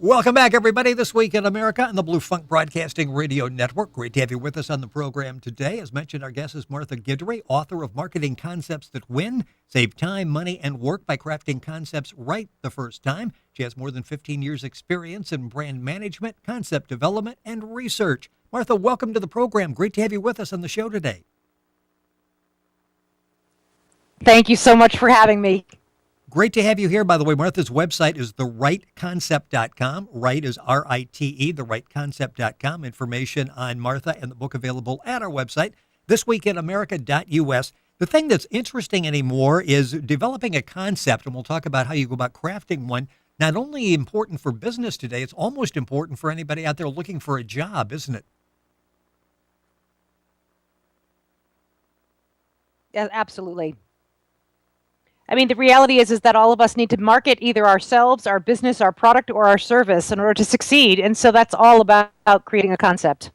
Welcome back, everybody. This Week in America on the Blue Funk Broadcasting Radio Network. Great to have you with us on the program today. As mentioned, our guest is Martha Guidry, author of Marketing Concepts That Win. Save time, money, and work by crafting concepts right the first time. She has more than 15 years' experience in brand management, concept development, and research. Martha, welcome to the program. Great to have you with us on the show today. Thank you so much for having me. Great to have you here. By the way, Martha's website is therightconcept.com. Right is R-I-T-E, therightconcept.com. Information on Martha and the book available at our website, thisweekinamerica.us. The thing that's interesting anymore is developing a concept, and we'll talk about how you go about crafting one. Not only important for business today, it's almost important for anybody out there looking for a job, isn't it? Yeah, absolutely. I mean, the reality is that all of us need to market either ourselves, our business, our product, or our service in order to succeed. And so that's all about creating a concept.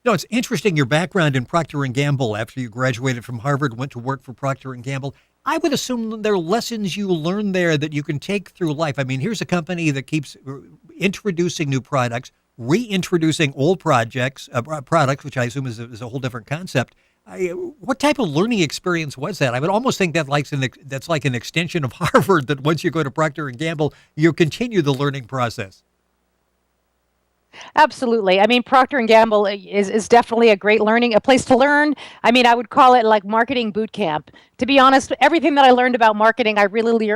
No, it's interesting, your background in Procter & Gamble. After you graduated from Harvard, went to work for Procter & Gamble. I would assume there are lessons you learned there that you can take through life. I mean, here's a company that keeps introducing new products, reintroducing old products, which I assume is a whole different concept. What type of learning experience was that? I would almost think that that's like an extension of Harvard, that once you go to Procter & Gamble, you continue the learning process. Absolutely. I mean, Procter & Gamble is definitely a place to learn. I mean, I would call it like marketing boot camp. To be honest, everything that I learned about marketing, I really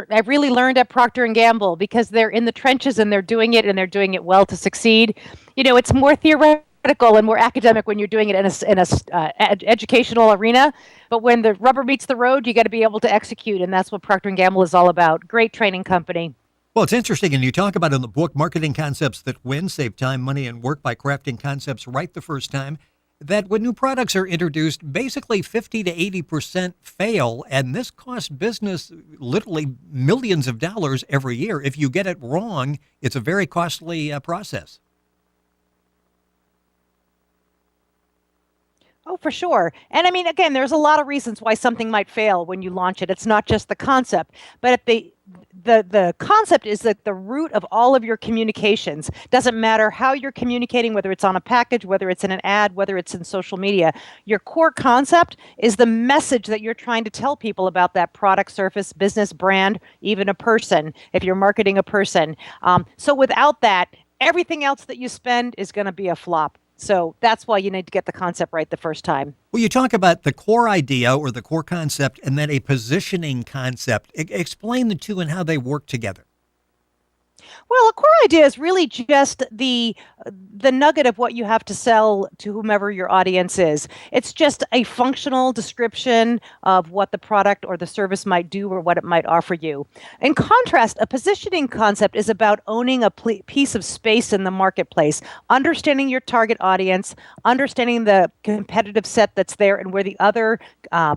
learned at Procter & Gamble, because they're in the trenches and they're doing it well to succeed. You know, it's more theoretical and more academic when you're doing it in a educational arena, but when the rubber meets the road, you got to be able to execute, and that's what Procter & Gamble is all about. Great training company. Well, it's interesting, and you talk about in the book, Marketing Concepts That Win, Save Time, Money, and Work by Crafting Concepts Right the First Time, that when new products are introduced, basically 50 to 80% fail, and this costs business literally millions of dollars every year. If you get it wrong, it's a very costly process. Oh, for sure. And I mean, again, there's a lot of reasons why something might fail when you launch it. It's not just the concept, but the concept is at the root of all of your communications. Doesn't matter how you're communicating, whether it's on a package, whether it's in an ad, whether it's in social media. Your core concept is the message that you're trying to tell people about that product, service, business, brand, even a person, if you're marketing a person. So without that, everything else that you spend is going to be a flop. So that's why you need to get the concept right the first time. Well, you talk about the core idea or the core concept and then a positioning concept. Explain the two and how they work together. Well, a core idea is really just the nugget of what you have to sell to whomever your audience is. It's just a functional description of what the product or the service might do or what it might offer you. In contrast, a positioning concept is about owning a piece of space in the marketplace, understanding your target audience, understanding the competitive set that's there and where the other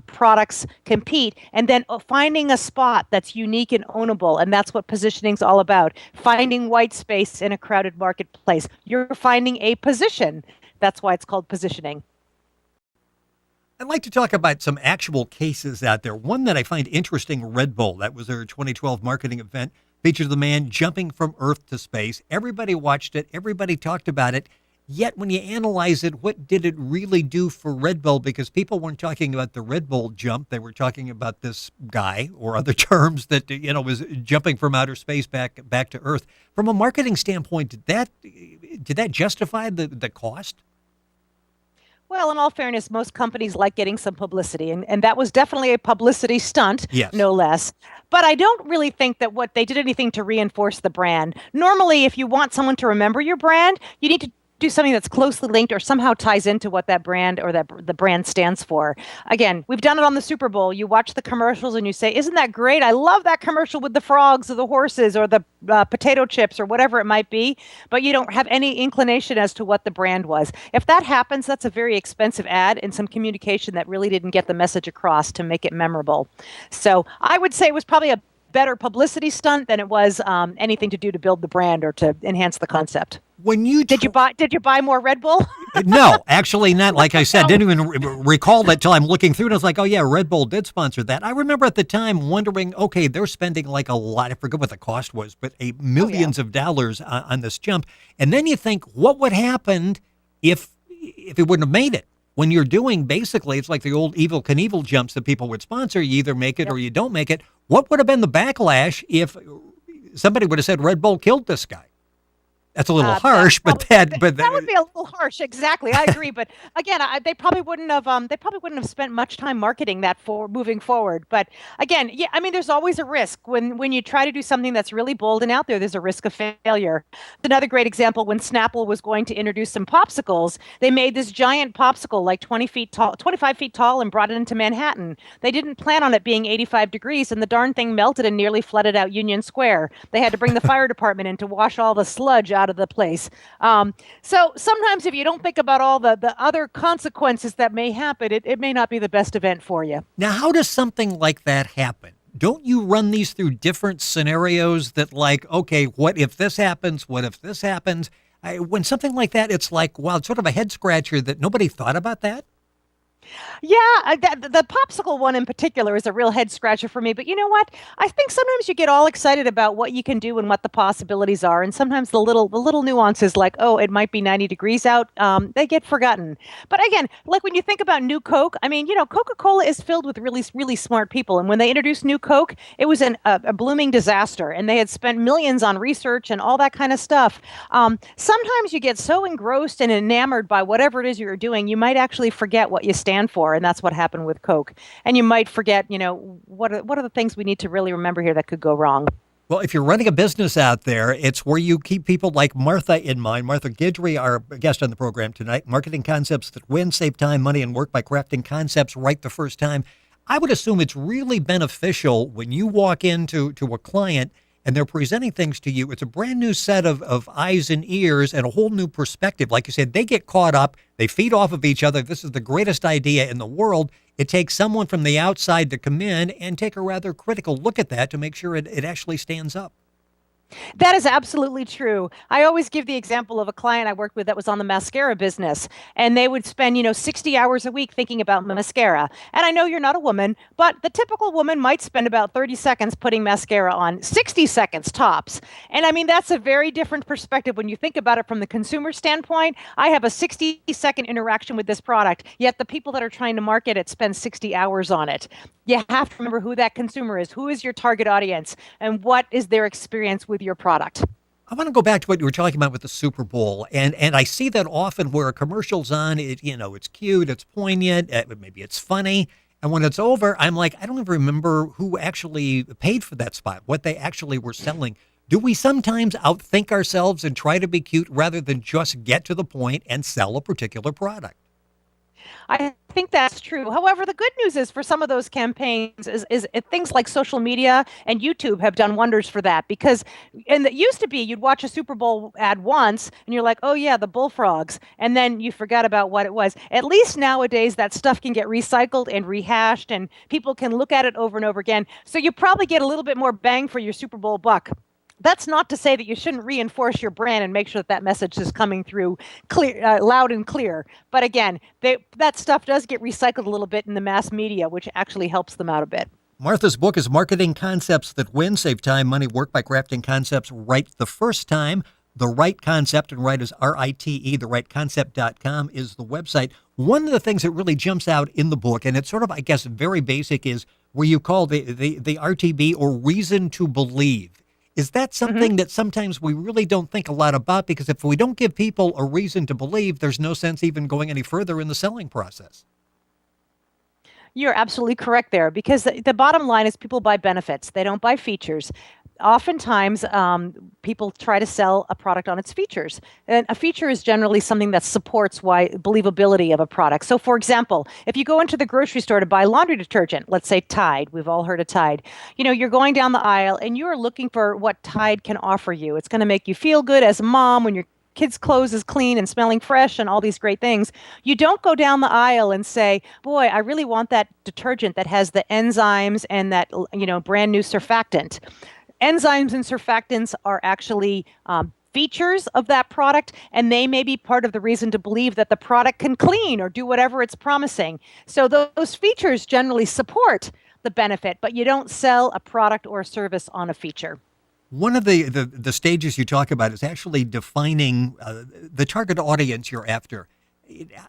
products compete, and then finding a spot that's unique and ownable. And that's what positioning is all about. Finding white space in a crowded marketplace. You're finding a position. That's why it's called positioning. I'd like to talk about some actual cases out there. One that I find interesting, Red Bull. That was their 2012 marketing event. Featured the man jumping from Earth to space. Everybody watched it. Everybody talked about it. Yet when you analyze it, what did it really do for Red Bull? Because people weren't talking about the Red Bull jump. They were talking about this guy, or other terms, that was jumping from outer space back to Earth. From a marketing standpoint, did that justify the cost? Well, in all fairness, most companies like getting some publicity, and that was definitely a publicity stunt, yes, no less. But I don't really think that they did anything to reinforce the brand. Normally, if you want someone to remember your brand, you need to do something that's closely linked or somehow ties into what that brand or the brand stands for. Again, we've done it on the Super Bowl. You watch the commercials and you say, isn't that great? I love that commercial with the frogs or the horses or the potato chips or whatever it might be, but you don't have any inclination as to what the brand was. If that happens, that's a very expensive ad and some communication that really didn't get the message across to make it memorable. So I would say it was probably a better publicity stunt than it was anything to do to build the brand or to enhance the concept. When you Did you buy more Red Bull? No, actually not. Like I said, No. didn't even recall that till I'm looking through and I was like, oh yeah, Red Bull did sponsor that. I remember at the time wondering, okay, they're spending like a lot. I forget what the cost was, but millions of dollars on this jump. And then you think, what would happen if it wouldn't have made it? When you're doing basically, it's like the old Evel Knievel jumps that people would sponsor. You either make it or you don't make it. What would have been the backlash if somebody would have said Red Bull killed this guy? That's a little harsh, but that would be a little harsh. Exactly, I agree. But again, they probably wouldn't have. They probably wouldn't have spent much time marketing that for moving forward. But again, yeah, I mean, there's always a risk when you try to do something that's really bold and out there. There's a risk of failure. Another great example: when Snapple was going to introduce some popsicles, they made this giant popsicle, like 20 feet tall, 25 feet tall, and brought it into Manhattan. They didn't plan on it being 85 degrees, and the darn thing melted and nearly flooded out Union Square. They had to bring the fire department in to wash all the sludge out of the place. So sometimes if you don't think about all the other consequences that may happen, it may not be the best event for you. Now, how does something like that happen? Don't you run these through different scenarios that like, okay, what if this happens? What if this happens? When something like that, it's like, wow, it's sort of a head scratcher that nobody thought about that. Yeah, the popsicle one in particular is a real head scratcher for me. But you know what? I think sometimes you get all excited about what you can do and what the possibilities are, and sometimes the little nuances, like, oh, it might be 90 degrees out, they get forgotten. But again, like when you think about New Coke, I mean, Coca-Cola is filled with really smart people, and when they introduced New Coke, it was a blooming disaster, and they had spent millions on research and all that kind of stuff. Sometimes you get so engrossed and enamored by whatever it is you're doing, you might actually forget what you stand for, and that's what happened with Coke. And you might forget, what are the things we need to really remember here that could go wrong. Well, if you're running a business out there, it's where you keep people like Martha in mind. Martha Guidry, our guest on the program tonight. Marketing concepts that win, save time, money, and work by crafting concepts right the first time. I would assume it's really beneficial when you walk into a client and they're presenting things to you. It's a brand new set of eyes and ears and a whole new perspective. Like you said, they get caught up. They feed off of each other. This is the greatest idea in the world. It takes someone from the outside to come in and take a rather critical look at that to make sure it actually stands up. That is absolutely true. I always give the example of a client I worked with that was on the mascara business, and they would spend, 60 hours a week thinking about mascara. And I know you're not a woman, but the typical woman might spend about 30 seconds putting mascara on, 60 seconds tops. And I mean, that's a very different perspective when you think about it from the consumer standpoint. I have a 60-second interaction with this product, yet the people that are trying to market it spend 60 hours on it. You have to remember who that consumer is, who is your target audience, and what is their experience with your product. I want to go back to what you were talking about with the Super Bowl, and I see that often where a commercial's on, it's cute, it's poignant, maybe it's funny, and when it's over, I'm like, I don't even remember who actually paid for that spot, what they actually were selling. Do we sometimes outthink ourselves and try to be cute rather than just get to the point and sell a particular product? I think that's true. However, the good news is for some of those campaigns is things like social media and YouTube have done wonders for that, because it used to be you'd watch a Super Bowl ad once and you're like, oh yeah, the bullfrogs, and then you forgot about what it was. At least nowadays that stuff can get recycled and rehashed and people can look at it over and over again. So you probably get a little bit more bang for your Super Bowl buck. That's not to say that you shouldn't reinforce your brand and make sure that message is coming through clear, loud and clear. But again, that stuff does get recycled a little bit in the mass media, which actually helps them out a bit. Martha's book is Marketing Concepts That Win, Save Time, Money, Work by Crafting Concepts Right the First Time. The Right Concept, and Right is RITE, therightconcept.com is the website. One of the things that really jumps out in the book, and it's sort of, I guess, very basic, is where you call the RTB, or reason to believe. Is that something that sometimes we really don't think a lot about? Because if we don't give people a reason to believe, there's no sense even going any further in the selling process. You're absolutely correct there, because the bottom line is people buy benefits. They don't buy features. Oftentimes, people try to sell a product on its features. And a feature is generally something that supports believability of a product. So, for example, if you go into the grocery store to buy laundry detergent, let's say Tide, we've all heard of Tide. You're going down the aisle and you're looking for what Tide can offer you. It's going to make you feel good as a mom when your kids' clothes is clean and smelling fresh and all these great things. You don't go down the aisle and say, boy, I really want that detergent that has the enzymes and that, brand new surfactant. Enzymes and surfactants are actually features of that product, and they may be part of the reason to believe that the product can clean or do whatever it's promising. So those features generally support the benefit, but you don't sell a product or a service on a feature. One of the stages you talk about is actually defining the target audience you're after.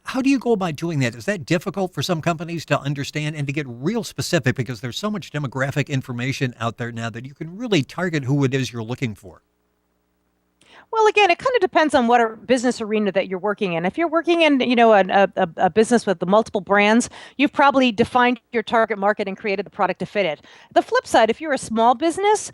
How do you go about doing that? Is that difficult for some companies to understand and to get real specific, because there's so much demographic information out there now that you can really target who it is you're looking for? Well, again, it kind of depends on what business arena that you're working in. If you're working in, a business with the multiple brands, you've probably defined your target market and created the product to fit it. The flip side, if you're a small business,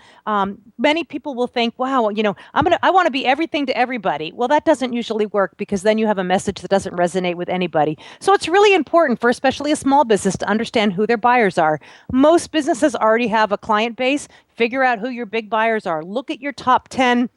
many people will think, "Wow, I want to be everything to everybody." Well, that doesn't usually work, because then you have a message that doesn't resonate with anybody. So it's really important for especially a small business to understand who their buyers are. Most businesses already have a client base. Figure out who your big buyers are. Look at your top 10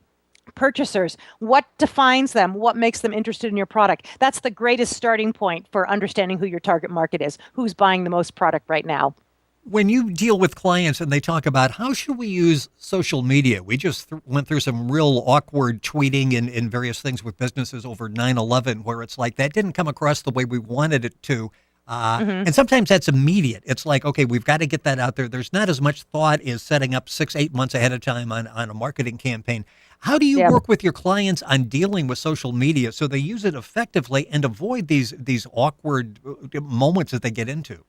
purchasers. What defines them? What makes them interested in your product? That's the greatest starting point for understanding who your target market is, who's buying the most product right now. When you deal with clients and they talk about how should we use social media, we just went through some real awkward tweeting and various things with businesses over 9/11, where it's like that didn't come across the way we wanted it to. And sometimes that's immediate. It's like, okay, we've got to get that out there. There's not as much thought as setting up 6-8 months ahead of time on a marketing campaign. How do you work with your clients on dealing with social media so they use it effectively and avoid these awkward moments that they get into?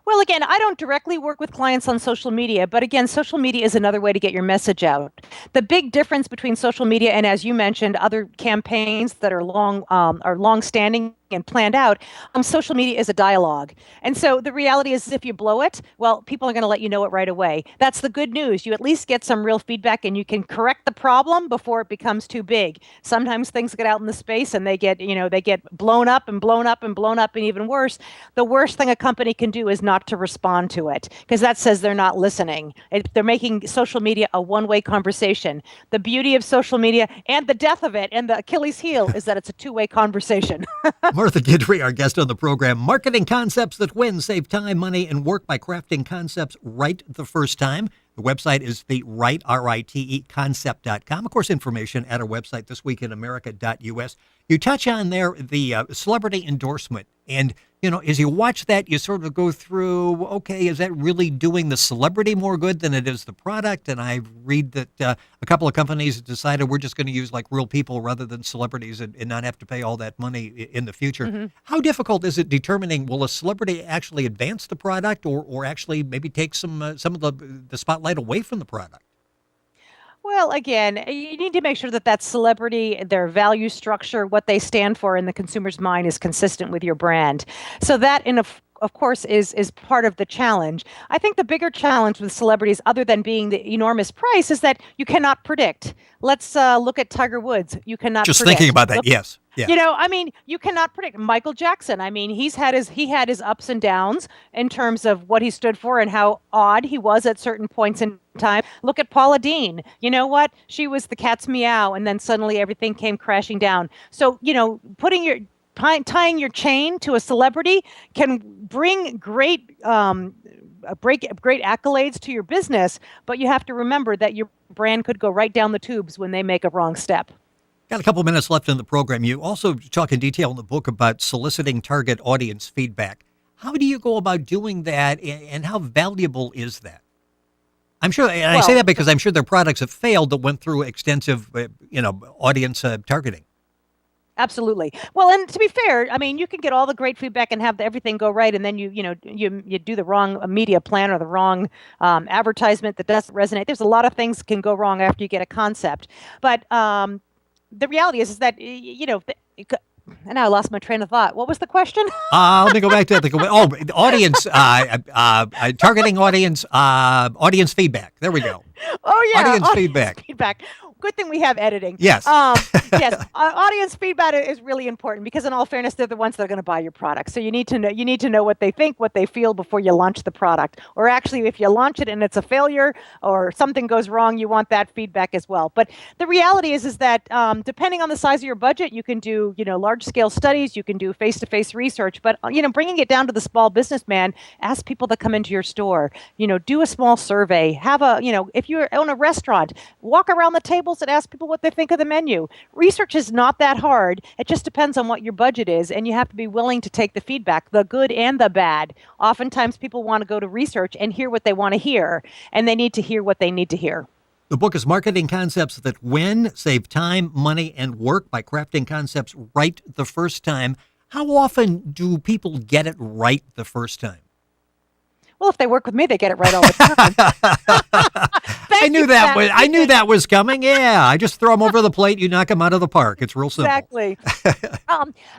Well, again, I don't directly work with clients on social media, but again, social media is another way to get your message out. The big difference between social media and, as you mentioned, other campaigns that are long-standing and planned out, social media is a dialogue. And so the reality is, if you blow it, well, people are going to let you know it right away. That's the good news. You at least get some real feedback, and you can correct the problem before it becomes too big. Sometimes things get out in the space and they get blown up and blown up and blown up, and even worse. The worst thing a company can do is not to respond to it, because that says they're not listening. They're making social media a one-way conversation. The beauty of social media and the death of it and the Achilles heel is that it's a two-way conversation. Martha Guidry, our guest on the program. Marketing concepts that win. Save time, money, and work by crafting concepts right the first time. The website is the Rite, R-I-T-E, concept.com. Of course, information at our website, thisweekinamerica.us. You touch on there the celebrity endorsement. And, as you watch that, you sort of go through, okay, is that really doing the celebrity more good than it is the product? And I read that a couple of companies decided we're just going to use like real people rather than celebrities and not have to pay all that money in the future. Mm-hmm. How difficult is it determining, will a celebrity actually advance the product or actually maybe take some of the spotlight away from the product? Well, again, you need to make sure that celebrity, their value structure, what they stand for in the consumer's mind is consistent with your brand. So that, of course, is part of the challenge. I think the bigger challenge with celebrities, other than being the enormous price, is that you cannot predict. Let's look at Tiger Woods. You cannot just predict. Thinking about that, yes. Yeah. You cannot predict. Michael Jackson, he had his ups and downs in terms of what he stood for and how odd he was at certain points in time. Look at Paula Deen. You know what? She was the cat's meow, and then suddenly everything came crashing down. So, tying your chain to a celebrity can bring great accolades to your business, but you have to remember that your brand could go right down the tubes when they make a wrong step. Got a couple minutes left in the program. You also talk in detail in the book about soliciting target audience feedback. How do you go about doing that, and how valuable is that? I'm sure, and I say that because I'm sure their products have failed that went through extensive, audience targeting. Absolutely. Well, and to be fair, you can get all the great feedback and have everything go right, and then you do the wrong media plan or the wrong advertisement that doesn't resonate. There's a lot of things can go wrong after you get a concept, but the reality is that and now I lost my train of thought. What was the question? Let me go back to the audience, targeting audience feedback. There we go. Oh yeah, audience feedback. Good thing we have editing. Yes. Yes, audience feedback is really important because, in all fairness, they're the ones that are going to buy your product. So you need to know what they think, what they feel before you launch the product. Or actually, if you launch it and it's a failure or something goes wrong, you want that feedback as well. But the reality is that depending on the size of your budget, you can do large scale studies, you can do face to face research. But bringing it down to the small businessman, ask people that come into your store. Do a small survey. Have a if you own a restaurant, walk around the tables and ask people what they think of the menu. Research is not that hard. It just depends on what your budget is, and you have to be willing to take the feedback, the good and the bad. Oftentimes people want to go to research and hear what they want to hear, and they need to hear what they need to hear. The book is Marketing Concepts That Win, Save Time, Money, and Work by Crafting Concepts Right the First Time. How often do people get it right the first time? Well, if they work with me, they get it right all the time. I knew that was coming. Yeah, I just throw them over the plate. You knock them out of the park. It's real simple. Exactly.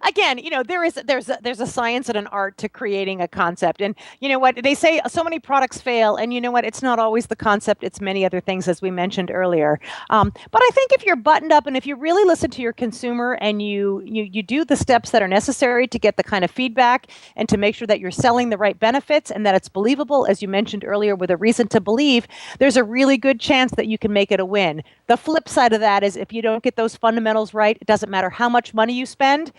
Again, there's a science and an art to creating a concept. And you know what? They say so many products fail, and you know what? It's not always the concept. It's many other things, as we mentioned earlier. But I think if you're buttoned up and if you really listen to your consumer and you do the steps that are necessary to get the kind of feedback and to make sure that you're selling the right benefits and that it's believable, as you mentioned earlier, with a reason to believe, there's a really good chance that you can make it a win. The flip side of that is if you don't get those fundamentals right, it doesn't matter how much money you spend,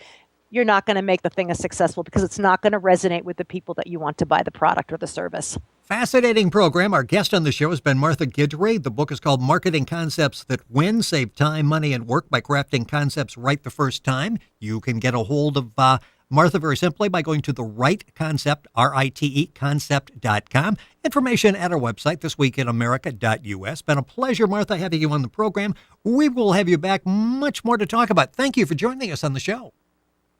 you're not going to make the thing as successful because it's not going to resonate with the people that you want to buy the product or the service. Fascinating program. Our guest on the show has been Martha Guidry. The book is called Marketing Concepts That Win, Save Time, Money, and Work by Crafting Concepts Right the First Time. You can get a hold of Martha very simply by going to the Right Concept, RITE concept.com. Information at our website, thisweekinamerica.us. Been a pleasure, Martha, having you on the program. We will have you back. Much more to talk about. Thank you for joining us on the show.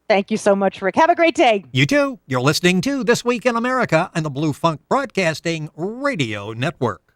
Thank you so much, Rick. Have a great day. You too. You're listening to This Week in America on the Blue Funk Broadcasting Radio Network.